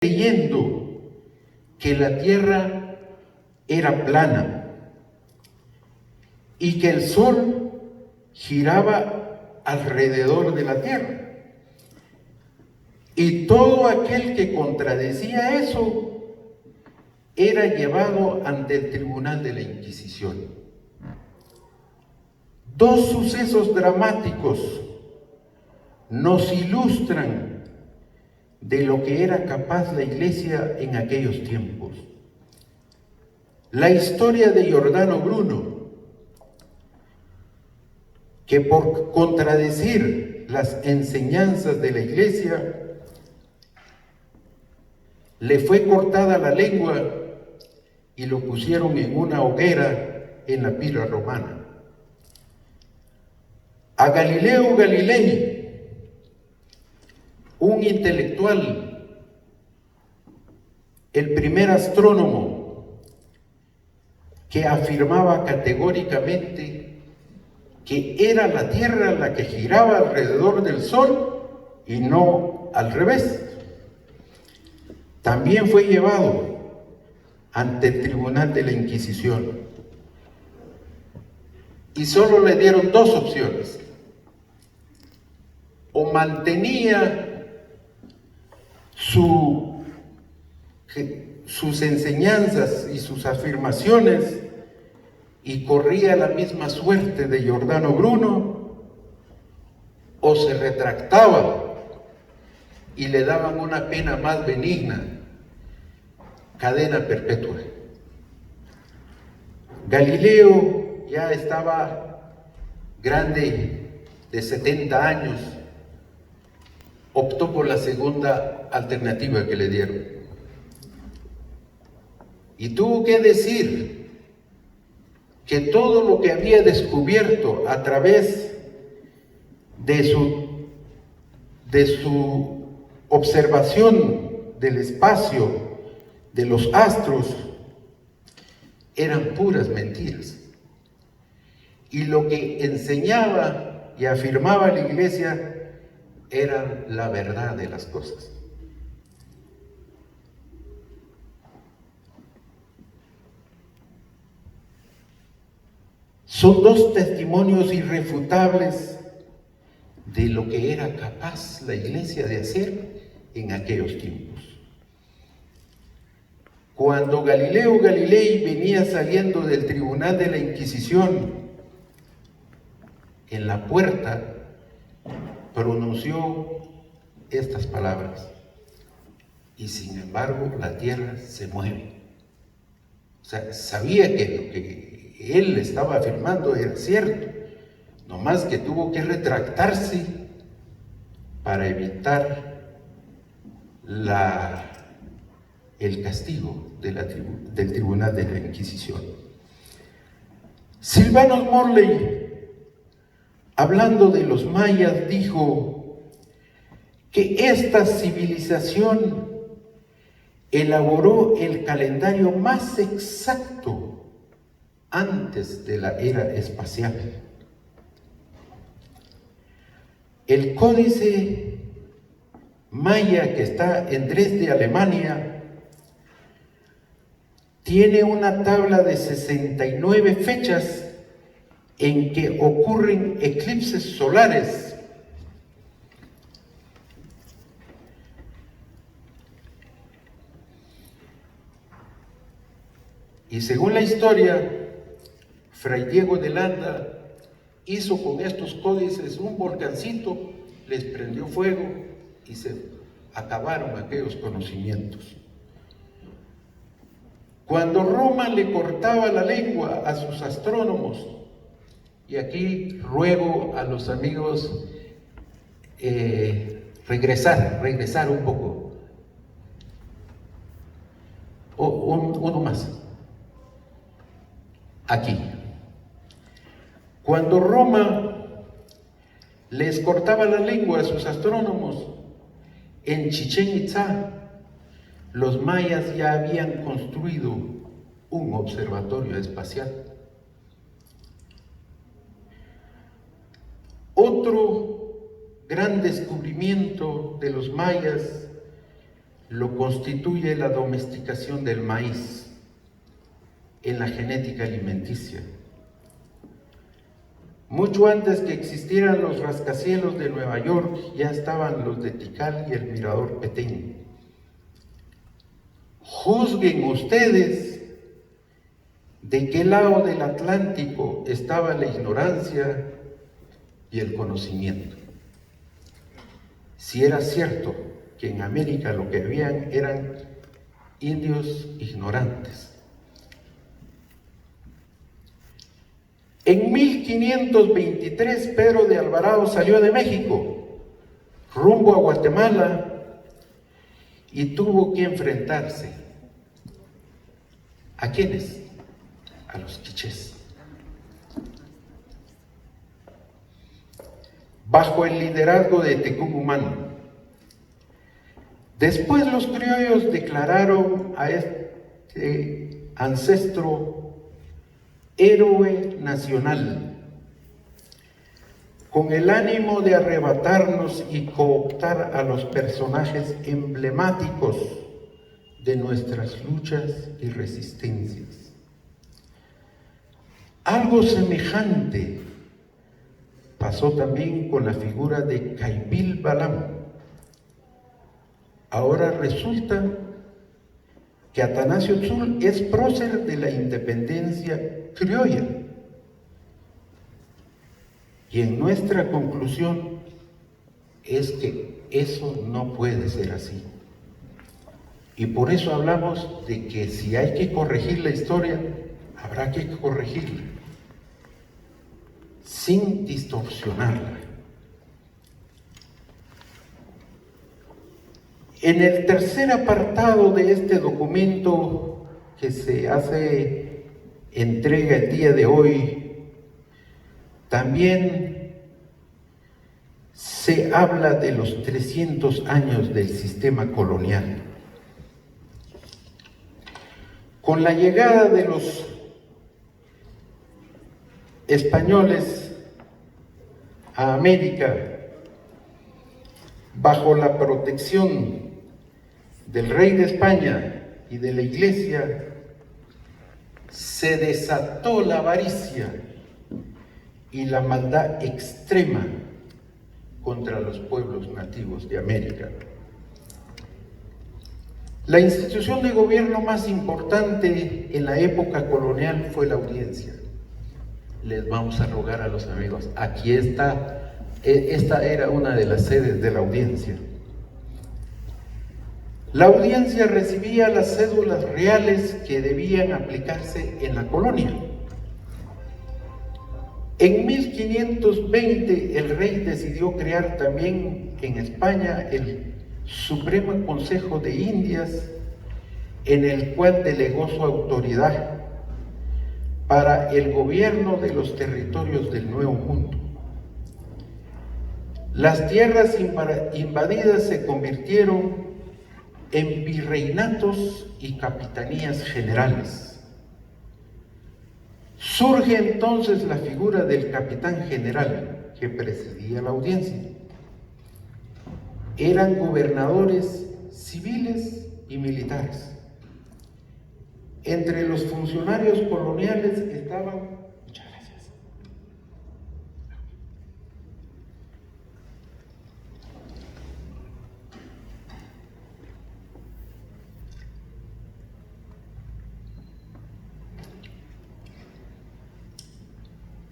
creyendo que la tierra era plana y que el sol giraba alrededor de la tierra. Y todo aquel que contradecía eso era llevado ante el tribunal de la Inquisición. Dos sucesos dramáticos nos ilustran de lo que era capaz la Iglesia en aquellos tiempos. La historia de Giordano Bruno, que por contradecir las enseñanzas de la Iglesia, le fue cortada la lengua y lo pusieron en una hoguera en la pira romana. A Galileo Galilei, un intelectual, el primer astrónomo que afirmaba categóricamente que era la Tierra la que giraba alrededor del Sol y no al revés, también fue llevado ante el tribunal de la Inquisición. Y solo le dieron dos opciones: o mantenía sus enseñanzas y sus afirmaciones y corría la misma suerte de Giordano Bruno, o se retractaba y le daban una pena más benigna, cadena perpetua. Galileo ya estaba grande, de 70 años, optó por la segunda alternativa que le dieron. Y tuvo que decir que todo lo que había descubierto a través de su observación del espacio, de los astros, eran puras mentiras. Y lo que enseñaba y afirmaba la Iglesia era la verdad de las cosas. Son dos testimonios irrefutables de lo que era capaz la Iglesia de hacer en aquellos tiempos. Cuando Galileo Galilei venía saliendo del tribunal de la Inquisición, en la puerta pronunció estas palabras: y sin embargo la tierra se mueve. O sea, sabía que lo que él estaba afirmando era cierto, nomás que tuvo que retractarse para evitar el castigo del tribunal de la Inquisición. Sylvanus Morley, hablando de los mayas, dijo que esta civilización elaboró el calendario más exacto antes de la era espacial. El códice maya que está en Dresde, Alemania, tiene una tabla de 69 fechas en que ocurren eclipses solares. Y según la historia, Fray Diego de Landa hizo con estos códices un volcancito, les prendió fuego y se acabaron aquellos conocimientos. Cuando Roma le cortaba la lengua a sus astrónomos, y aquí ruego a los amigos regresar un poco, uno más, aquí. Cuando Roma les cortaba la lengua a sus astrónomos, en Chichén Itzá, los mayas ya habían construido un observatorio espacial. Otro gran descubrimiento de los mayas lo constituye la domesticación del maíz en la genética alimenticia. Mucho antes que existieran los rascacielos de Nueva York, ya estaban los de Tikal y el Mirador Petén. Juzguen ustedes de qué lado del Atlántico estaba la ignorancia y el conocimiento. Si era cierto que en América lo que habían eran indios ignorantes. En 1523 Pedro de Alvarado salió de México rumbo a Guatemala y tuvo que enfrentarse ¿a quiénes? A los quichés. Bajo el liderazgo de Tecumumán. Después los criollos declararon a este ancestro héroe nacional, con el ánimo de arrebatarnos y cooptar a los personajes emblemáticos de nuestras luchas y resistencias. Algo semejante pasó también con la figura de Caibil Balam. Ahora resulta que Atanasio Tzul es prócer de la independencia criolla. Y en nuestra conclusión es que eso no puede ser así. Y por eso hablamos de que si hay que corregir la historia, habrá que corregirla, sin distorsionarla. En el tercer apartado de este documento que se hace entrega el día de hoy, también se habla de los 300 años del sistema colonial. Con la llegada de los españoles a América, bajo la protección del rey de España y de la Iglesia, se desató la avaricia y la maldad extrema contra los pueblos nativos de América. La institución de gobierno más importante en la época colonial fue la audiencia. Les vamos a rogar a los amigos, aquí está, esta era una de las sedes de la audiencia. La audiencia recibía las cédulas reales que debían aplicarse en la colonia. En 1520 el rey decidió crear también en España el Supremo Consejo de Indias, en el cual delegó su autoridad para el gobierno de los territorios del Nuevo Mundo. Las tierras invadidas se convirtieron en virreinatos y capitanías generales. Surge entonces la figura del capitán general que presidía la audiencia. Eran gobernadores civiles y militares. Entre los funcionarios coloniales estaban, muchas gracias,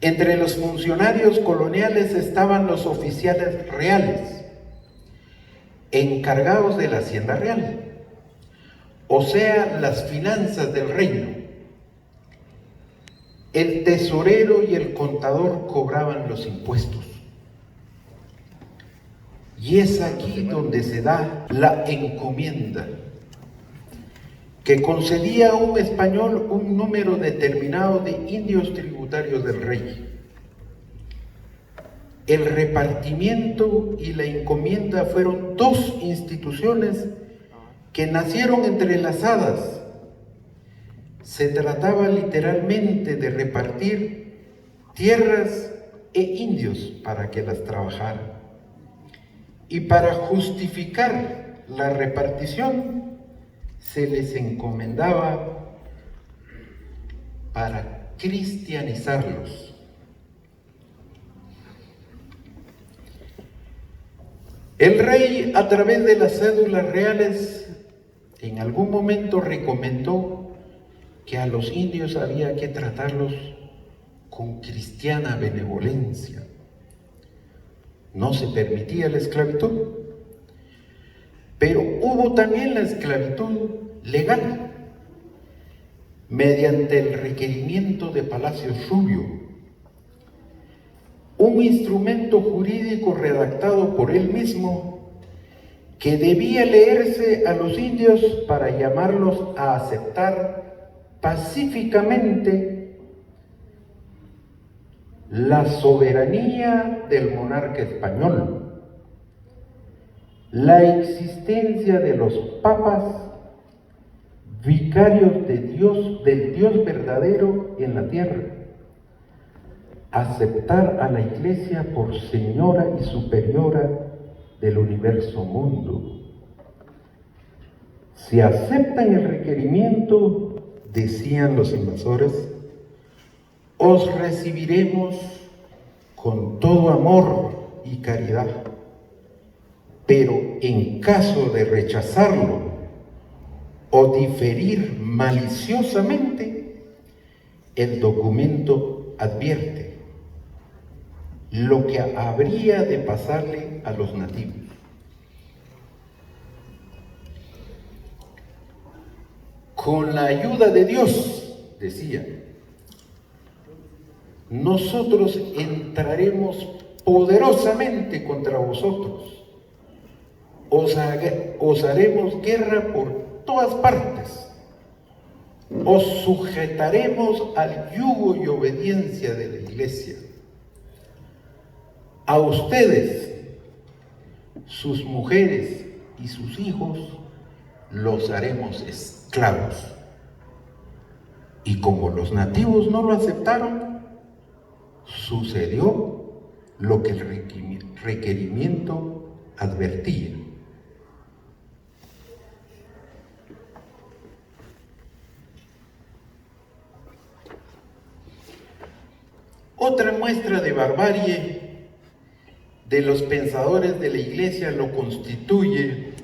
entre los funcionarios coloniales estaban los oficiales reales, encargados de la hacienda real, o sea, las finanzas del reino. El tesorero y el contador cobraban los impuestos. Y es aquí donde se da la encomienda, que concedía a un español un número determinado de indios tributarios del rey. El repartimiento y la encomienda fueron dos instituciones que nacieron entrelazadas. Se trataba literalmente de repartir tierras e indios para que las trabajaran. Y para justificar la repartición se les encomendaba para cristianizarlos. El rey, a través de las cédulas reales, en algún momento recomendó que a los indios había que tratarlos con cristiana benevolencia. No se permitía la esclavitud, pero hubo también la esclavitud legal, mediante el requerimiento de Palacio Rubio, un instrumento jurídico redactado por él mismo que debía leerse a los indios para llamarlos a aceptar pacíficamente la soberanía del monarca español, la existencia de los papas, vicarios de Dios, del Dios verdadero en la tierra, aceptar a la Iglesia por señora y superiora del universo mundo. Si aceptan el requerimiento, decían los invasores, os recibiremos con todo amor y caridad, pero en caso de rechazarlo o diferir maliciosamente, el documento advierte lo que habría de pasarle a los nativos. Con la ayuda de Dios, decía, nosotros entraremos poderosamente contra vosotros, os haremos guerra por todas partes, os sujetaremos al yugo y obediencia de la Iglesia. A ustedes, sus mujeres y sus hijos, los haremos esclavos. Y como los nativos no lo aceptaron, sucedió lo que el requerimiento advertía. Otra muestra de barbarie de los pensadores de la Iglesia lo constituye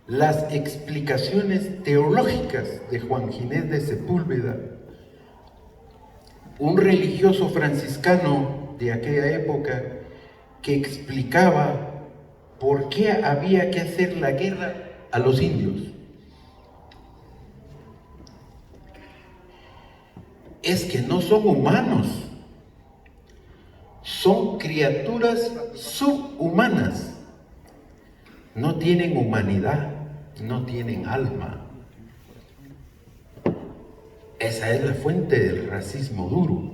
las explicaciones teológicas de Juan Ginés de Sepúlveda, un religioso franciscano de aquella época que explicaba por qué había que hacer la guerra a los indios. Es que no son humanos, son criaturas subhumanas, no tienen humanidad, no tienen alma. Esa es la fuente del racismo duro,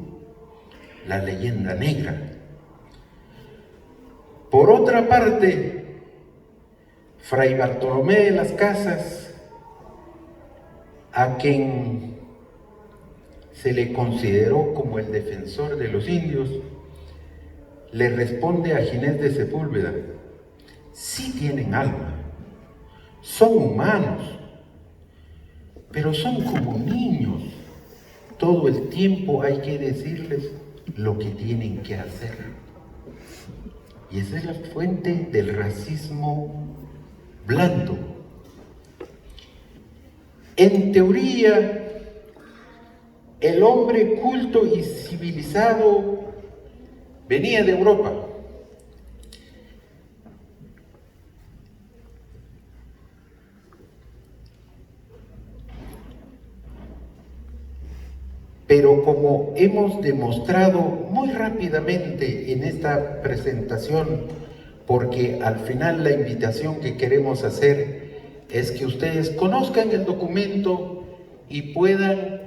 la leyenda negra. Por otra parte, Fray Bartolomé de las Casas, a quien se le consideró como el defensor de los indios, le responde a Ginés de Sepúlveda: sí tienen alma, son humanos, pero son como niños. Todo el tiempo hay que decirles lo que tienen que hacer. Y esa es la fuente del racismo blando. En teoría, el hombre culto y civilizado venía de Europa. Pero como hemos demostrado muy rápidamente en esta presentación, porque al final la invitación que queremos hacer es que ustedes conozcan el documento y puedan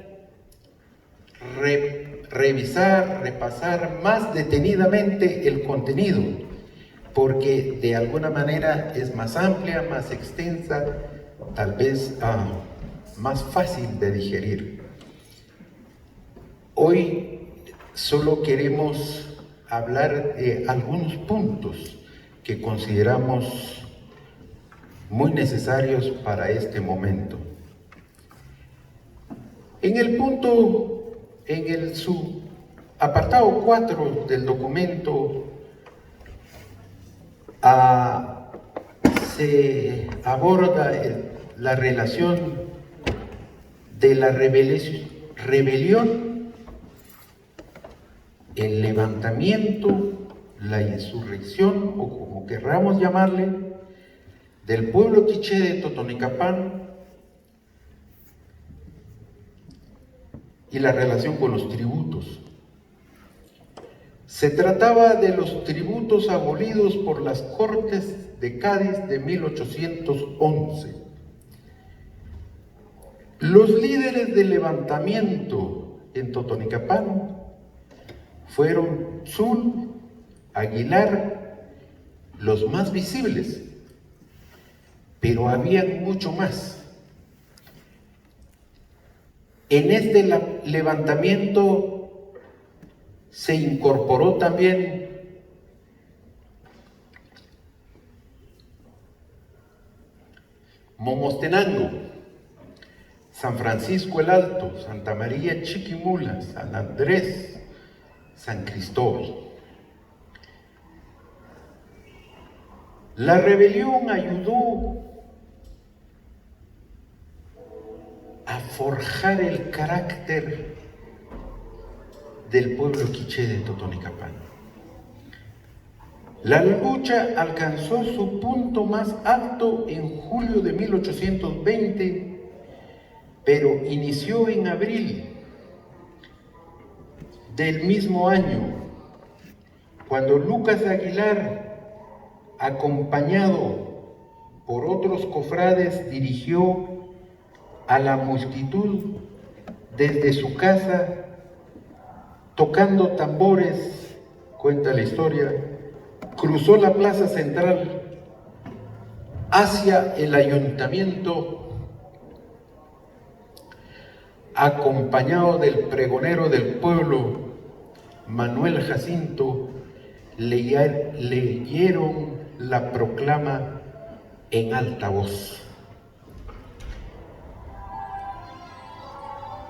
revisar, repasar más detenidamente el contenido, porque de alguna manera es más amplia, más extensa, tal vez más fácil de digerir. Hoy solo queremos hablar de algunos puntos que consideramos muy necesarios para este momento. En el apartado 4 del documento, se aborda la relación de la rebelión, el levantamiento, la insurrección, o como querramos llamarle, del pueblo quiché de Totonicapán y la relación con los tributos. Se trataba de los tributos abolidos por las Cortes de Cádiz de 1811. Los líderes del levantamiento en Totonicapán fueron Tzul, Aguilar, los más visibles, pero había mucho más. En este levantamiento se incorporó también Momostenango, San Francisco el Alto, Santa María Chiquimula, San Andrés, San Cristóbal. La rebelión ayudó a forjar el carácter del pueblo quiché de Totonicapán. La lucha alcanzó su punto más alto en julio de 1820, pero inició en abril del mismo año, cuando Lucas Aguilar, acompañado por otros cofrades, dirigió a la multitud desde su casa, tocando tambores, cuenta la historia, cruzó la plaza central hacia el ayuntamiento, acompañado del pregonero del pueblo, Manuel Jacinto. Leyeron la proclama en alta voz.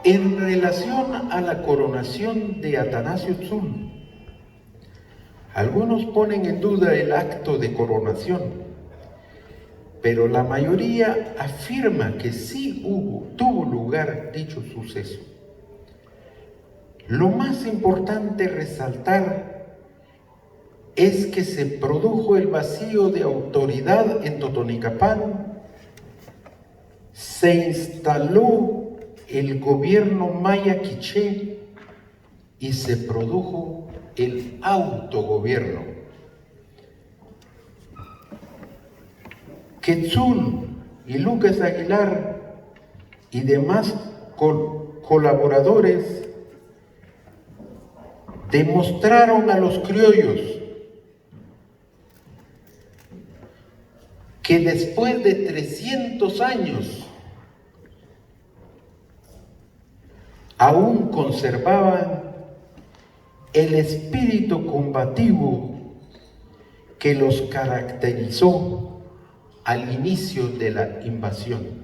En relación a la coronación de Atanasio Tzul, algunos ponen en duda el acto de coronación, pero la mayoría afirma que sí tuvo lugar dicho suceso. Lo más importante resaltar es que se produjo el vacío de autoridad en Totonicapán, se instaló el gobierno maya quiché y se produjo el autogobierno. Que Tzul y Lucas Aguilar y demás colaboradores demostraron a los criollos que después de 300 años aún conservaban el espíritu combativo que los caracterizó al inicio de la invasión.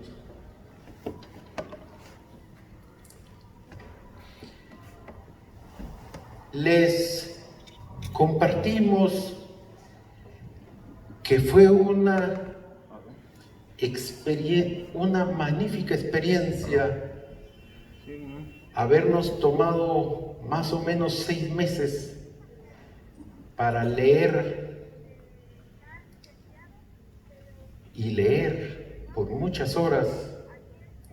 Les compartimos que fue una magnífica experiencia habernos tomado más o menos 6 meses para leer y leer por muchas horas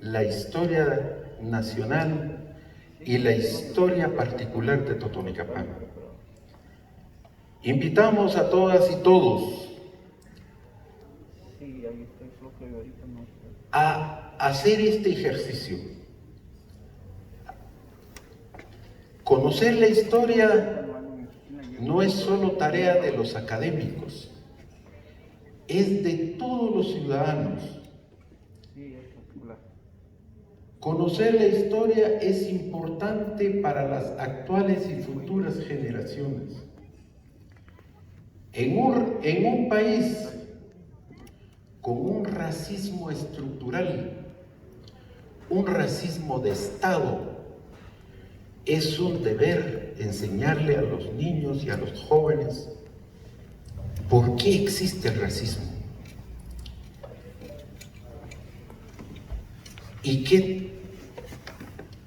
la historia nacional y la historia particular de Totonicapán. Invitamos a todas y todos a hacer este ejercicio. Conocer la historia no es solo tarea de los académicos, es de todos los ciudadanos. Conocer la historia es importante para las actuales y futuras generaciones. En un país con un racismo estructural, un racismo de Estado. Es un deber enseñarle a los niños y a los jóvenes por qué existe el racismo y qué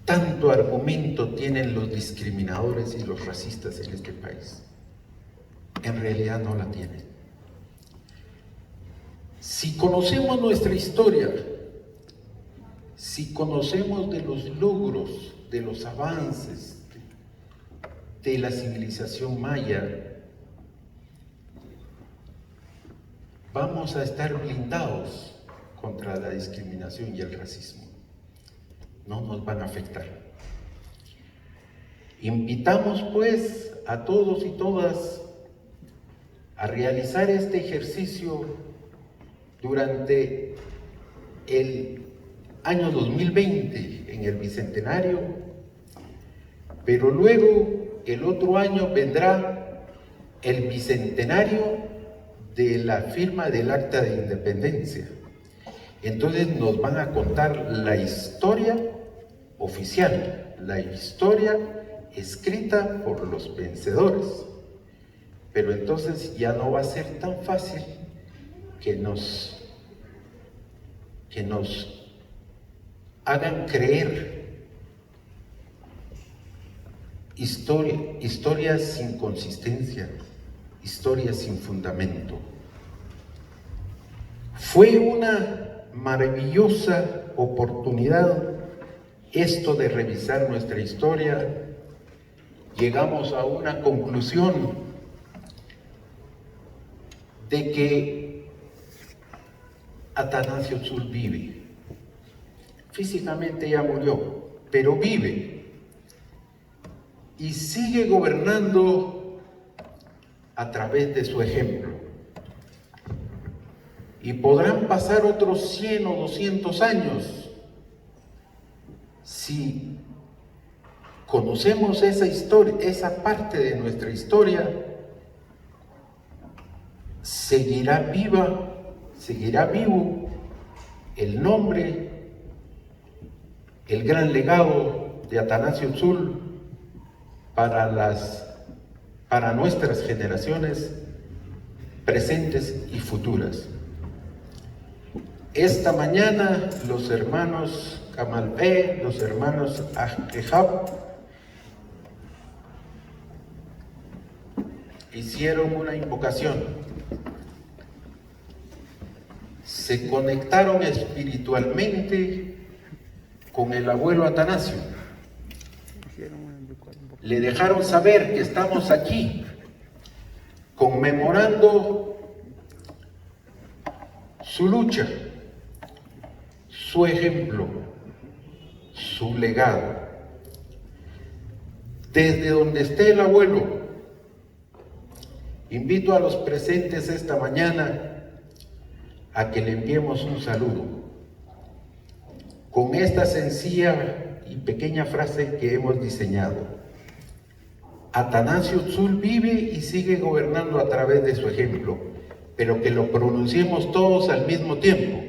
tanto argumento tienen los discriminadores y los racistas en este país. En realidad no la tienen. Si conocemos nuestra historia, si conocemos de los logros, de los avances de la civilización maya, vamos a estar blindados contra la discriminación y el racismo. No nos van a afectar. Invitamos pues a todos y todas a realizar este ejercicio durante el año 2020 en el Bicentenario, pero luego el otro año vendrá el Bicentenario de la firma del Acta de Independencia. Entonces nos van a contar la historia oficial, la historia escrita por los vencedores. Pero entonces ya no va a ser tan fácil que nos hagan creer historias sin consistencia, historias sin fundamento. Fue una maravillosa oportunidad esto de revisar nuestra historia. Llegamos a una conclusión de que Atanasio Tzul vive. Físicamente ya murió, pero vive y sigue gobernando a través de su ejemplo. Y podrán pasar otros 100 o 200 años si conocemos esa historia, esa parte de nuestra historia, seguirá vivo el nombre, el gran legado de Atanasio Tzul para nuestras generaciones presentes y futuras. Esta mañana los hermanos Kamalpé, los hermanos Ajehab hicieron una invocación. Se conectaron espiritualmente con el abuelo Atanasio. Le dejaron saber que estamos aquí conmemorando su lucha, su ejemplo, su legado. Desde donde esté el abuelo, invito a los presentes esta mañana a que le enviemos un saludo con esta sencilla y pequeña frase que hemos diseñado. Atanasio Tzul vive y sigue gobernando a través de su ejemplo, pero que lo pronunciemos todos al mismo tiempo.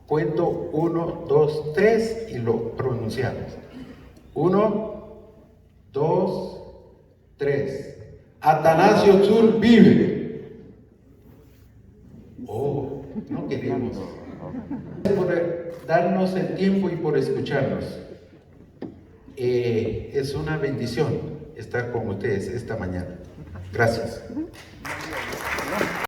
Cuento 1, 2, 3 y lo pronunciamos. 1, 2, 3. Atanasio Tzul vive. Oh, no queremos. Por darnos el tiempo y por escucharnos. Es una bendición estar con ustedes esta mañana. Gracias.